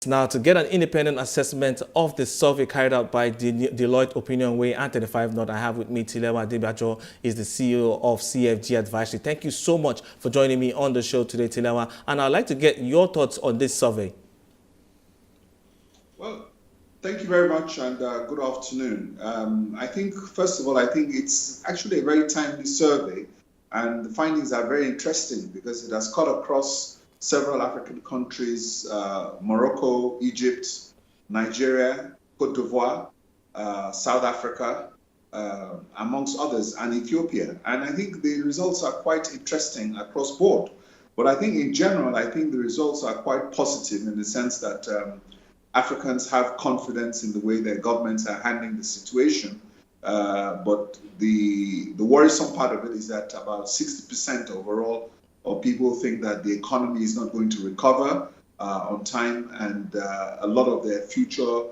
Now, to get an independent assessment of the survey carried out by Deloitte Opinion Way and 35 North, I have with me Tilewa Adebajo, is the CEO of CFG Advisory. Thank you so much for joining me on the show today, Tilewa. And I'd like to get your thoughts on this survey. Well, thank you very much, and good afternoon. I think, first of all, I think it's actually a very timely survey, and the findings are very interesting because it has cut across several African countries, Morocco, Egypt, Nigeria, Cote d'Ivoire, South Africa, amongst others, and Ethiopia. And I think the results are quite interesting across board. But I think in general, I think the results are quite positive in the sense that Africans have confidence in the way their governments are handling the situation. But the worrisome part of it is that about 60% overall of people think that the economy is not going to recover on time, and a lot of their future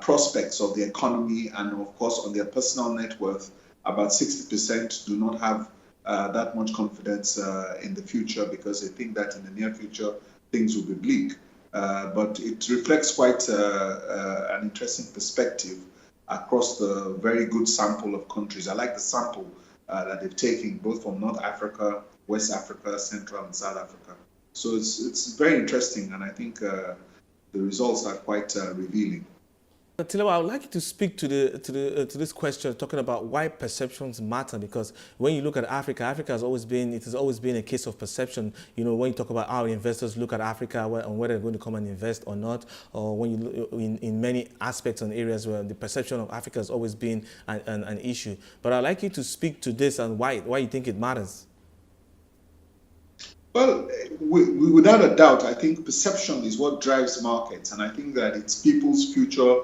prospects of the economy and, of course, on their personal net worth, about 60% do not have that much confidence in the future because they think that in the near future things will be bleak. But it reflects quite an interesting perspective across the very good sample of countries. I like the sample that they've taken, both from North Africa, West Africa, Central and South Africa. So it's very interesting, and I think the results are quite revealing. Tilewa, I would like you to speak to this question, talking about why perceptions matter. Because when you look at Africa, it has always been a case of perception. You know, when you talk about how investors look at Africa and whether they're going to come and invest or not, or when you in many aspects and areas where the perception of Africa has always been an issue. But I'd like you to speak to this and why you think it matters. Well, without a doubt, I think perception is what drives markets, and I think that it's people's future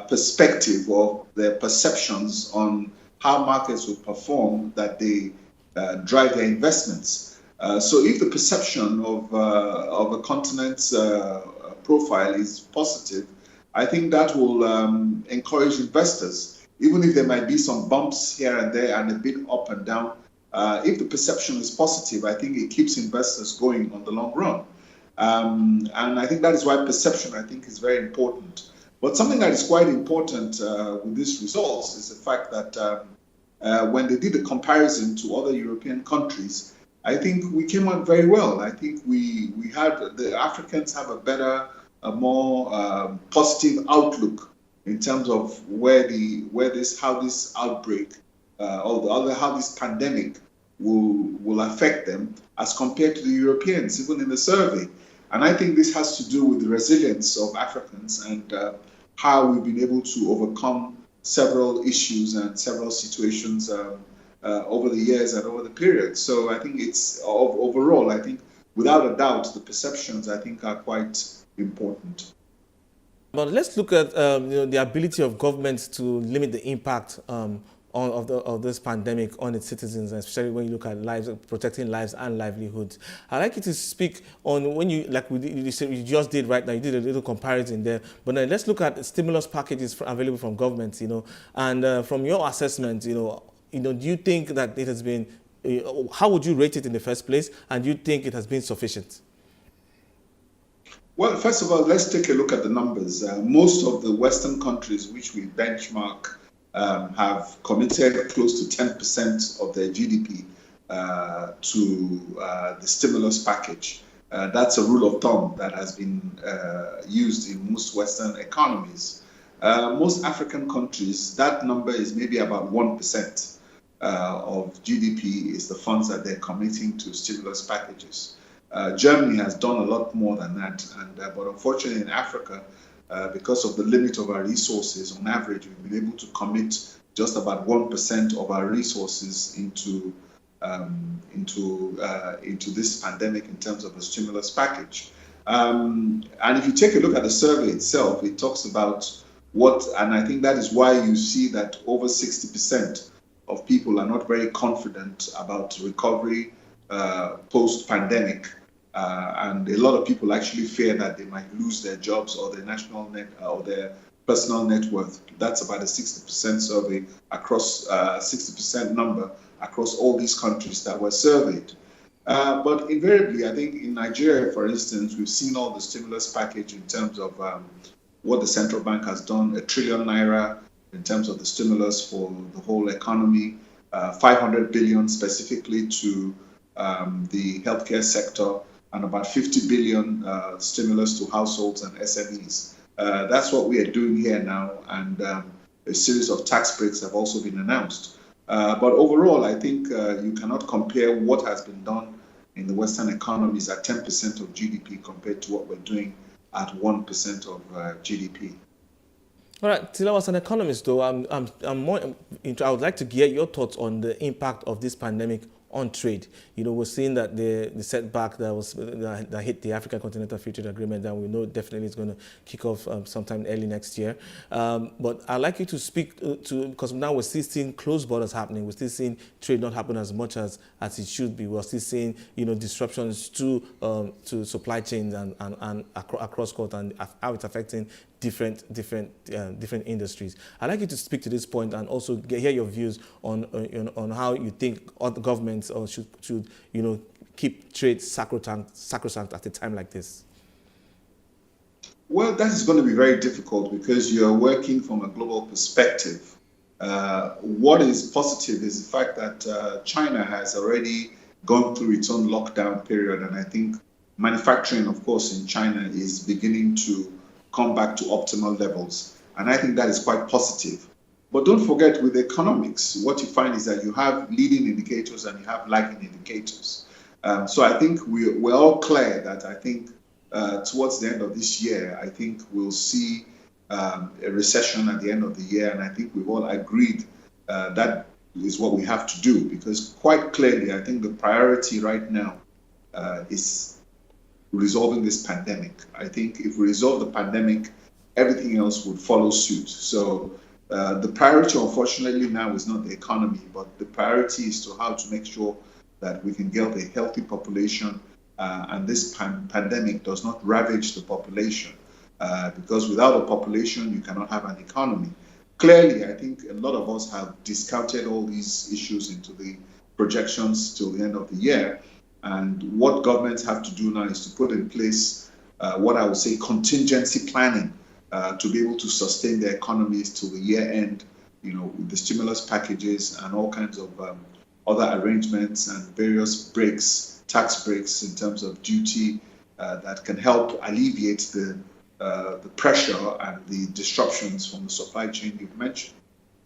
perspective of their perceptions on how markets will perform that they drive their investments. So if the perception of a continent's profile is positive, I think that will encourage investors, even if there might be some bumps here and there and a bit up and down. If the perception is positive, I think it keeps investors going on the long run. And I think that is why perception, I think, is very important. But something that is quite important with these results is the fact that when they did the comparison to other European countries, I think we came out very well. I think the Africans have a better, a more positive outlook in terms of how this outbreak how this pandemic will affect them as compared to the Europeans, even in the survey. And I think this has to do with the resilience of Africans and how we've been able to overcome several issues and several situations over the years and over the period. So I think it's overall, I think without a doubt, the perceptions, I think, are quite important. But let's look at the ability of governments to limit the impact of this pandemic on its citizens, especially when you look at lives, protecting lives and livelihoods. I'd like you to speak on when you just did right now. You did a little comparison there, but then let's look at stimulus packages available from governments. And from your assessment, do you think that it has been? How would you rate it in the first place? And do you think it has been sufficient? Well, first of all, let's take a look at the numbers. Most of the Western countries which we benchmark have committed close to 10% of their GDP to the stimulus package. That's a rule of thumb that has been used in most Western economies. Most African countries, that number is maybe about 1% of GDP is the funds that they're committing to stimulus packages. Germany has done a lot more than that, but unfortunately in Africa, because of the limit of our resources, on average, we've been able to commit just about 1% of our resources into this pandemic in terms of a stimulus package. And if you take a look at the survey itself, it talks about and I think that is why you see that over 60% of people are not very confident about recovery post-pandemic. And a lot of people actually fear that they might lose their jobs or their or their personal net worth. That's about a 60% survey across 60% number across all these countries that were surveyed. But invariably, I think in Nigeria, for instance, we've seen all the stimulus package in terms of what the central bank has done, ₦1 trillion in terms of the stimulus for the whole economy, 500 billion specifically to the healthcare sector, and about 50 billion stimulus to households and SMEs. That's what we are doing here now, and a series of tax breaks have also been announced. But overall, I think you cannot compare what has been done in the Western economies at 10% of GDP compared to what we're doing at 1% of GDP. All right, Tilawa, as an economist, though, I'm more into, I would like to get your thoughts on the impact of this pandemic on trade. You know, we're seeing that the setback that hit the African Continental Free Trade Agreement, and we know definitely it's going to kick off sometime early next year. But I'd like you to speak to, because now we're still seeing closed borders happening. We're still seeing trade not happen as much as it should be. We're still seeing, you know, disruptions to supply chains and across court, and how it's affecting different industries. I'd like you to speak to this point and also hear your views on how you think other governments should you know, keep trade sacrosanct at a time like this. Well, that is going to be very difficult because you're working from a global perspective. What is positive is the fact that China has already gone through its own lockdown period, and I think manufacturing, of course, in China is beginning to come back to optimal levels. And I think that is quite positive. But don't forget, with economics, what you find is that you have leading indicators and you have lagging indicators. So I think we're all clear that I think towards the end of this year, I think we'll see a recession at the end of the year. And I think we've all agreed that is what we have to do, because quite clearly, I think the priority right now is resolving this pandemic. I think if we resolve the pandemic, everything else would follow suit. So the priority, unfortunately, now is not the economy, but the priority is to how to make sure that we can get a healthy population and this pandemic does not ravage the population. Because without a population, you cannot have an economy. Clearly, I think a lot of us have discounted all these issues into the projections till the end of the year. And what governments have to do now is to put in place what I would say contingency planning to be able to sustain the economies till the year end, you know, with the stimulus packages and all kinds of other arrangements and various breaks, tax breaks in terms of duty that can help alleviate the pressure and the disruptions from the supply chain you've mentioned.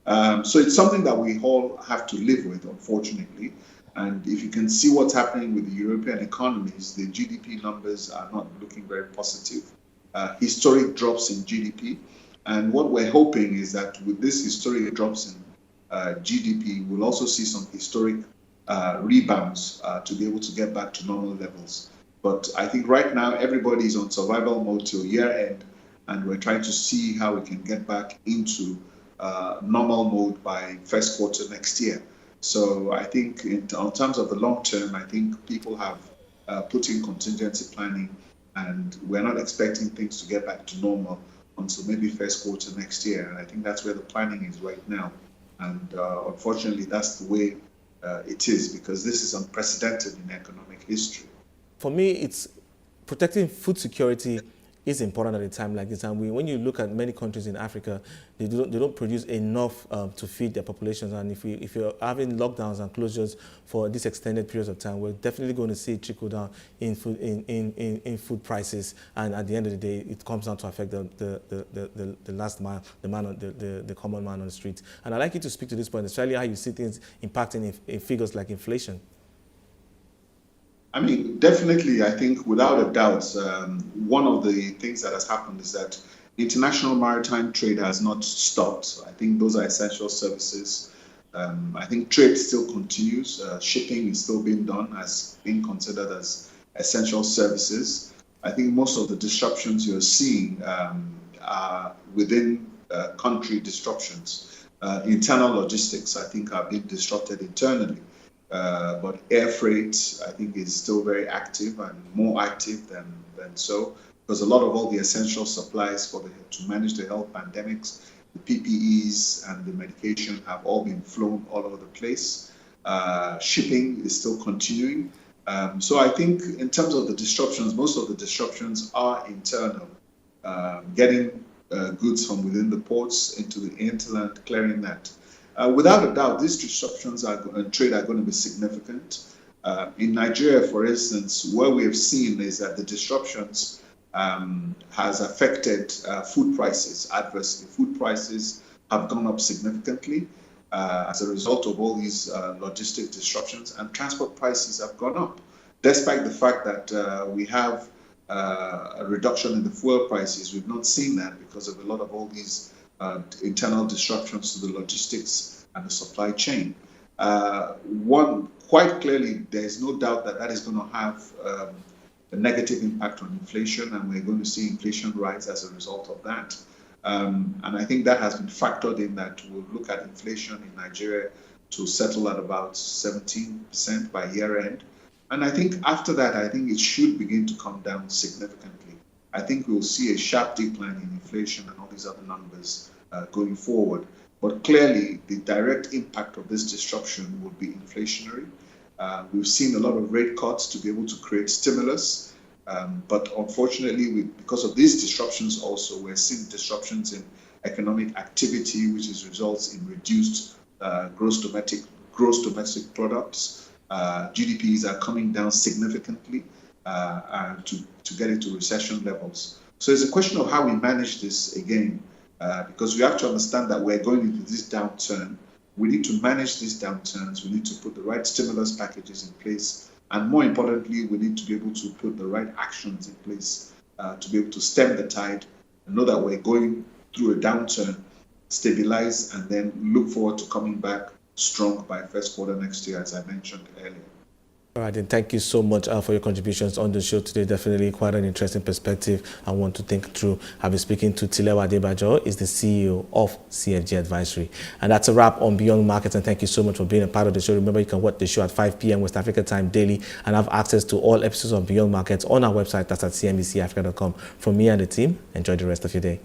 So it's something that we all have to live with, unfortunately. And if you can see what's happening with the European economies, the GDP numbers are not looking very positive. Historic drops in GDP. And what we're hoping is that with this historic drops in GDP, we'll also see some historic rebounds to be able to get back to normal levels. But I think right now, everybody is on survival mode till year end, and we're trying to see how we can get back into normal mode by first quarter next year. So I think in terms of the long term, I think people have put in contingency planning, and we're not expecting things to get back to normal until maybe first quarter next year. And I think that's where the planning is right now. And unfortunately, that's the way it is, because this is unprecedented in economic history. For me, it's protecting food security is important at a time like this. And when you look at many countries in Africa, they don't produce enough to feed their populations. And if you're having lockdowns and closures for this extended periods of time, we're definitely going to see it trickle down in food in food prices. And at the end of the day, it comes down to affect the last mile, the common man on the street. And I'd like you to speak to this point, especially how you see things impacting in figures like inflation. I mean, definitely, I think without a doubt, one of the things that has happened is that international maritime trade has not stopped. I think those are essential services. I think trade still continues. Shipping is still being done as being considered as essential services. I think most of the disruptions you're seeing are within country disruptions. Internal logistics, I think, are being disrupted internally. But air freight, I think, is still very active and more active than so, because a lot of all the essential supplies to manage the health pandemics, the PPEs and the medication have all been flown all over the place. Shipping is still continuing. So I think in terms of the disruptions, most of the disruptions are internal. Getting goods from within the ports into the hinterland, clearing that. Without a doubt, these disruptions in trade are going to be significant. In Nigeria, for instance, what we have seen is that the disruptions has affected food prices adversely. Food prices have gone up significantly as a result of all these logistic disruptions, and transport prices have gone up, despite the fact that we have a reduction in the fuel prices. We've not seen that because of a lot of all these internal disruptions to the logistics and the supply chain. Quite clearly, there is no doubt that that is going to have a negative impact on inflation, and we're going to see inflation rise as a result of that. And I think that has been factored in, that we'll look at inflation in Nigeria to settle at about 17% by year end. And I think after that, I think it should begin to come down significantly. I think we'll see a sharp decline in inflation and all these other numbers going forward. But clearly, the direct impact of this disruption will be inflationary. We've seen a lot of rate cuts to be able to create stimulus. But unfortunately, because of these disruptions also, we're seeing disruptions in economic activity, which results in reduced gross domestic products. GDPs are coming down significantly to get into recession levels. So it's a question of how we manage this again, because we have to understand that we're going into this downturn. We need to manage these downturns. We need to put the right stimulus packages in place. And more importantly, we need to be able to put the right actions in place to be able to stem the tide and know that we're going through a downturn, stabilize, and then look forward to coming back strong by first quarter next year, as I mentioned earlier. All right, then thank you so much for your contributions on the show today. Definitely quite an interesting perspective I want to think through. I'll be speaking to Tilewa Adebajo, is the CEO of CFG Advisory. And that's a wrap on Beyond Markets, and thank you so much for being a part of the show. Remember, you can watch the show at 5 p.m. West Africa time daily and have access to all episodes of Beyond Markets on our website. That's at cnbcafrica.com. From me and the team, enjoy the rest of your day.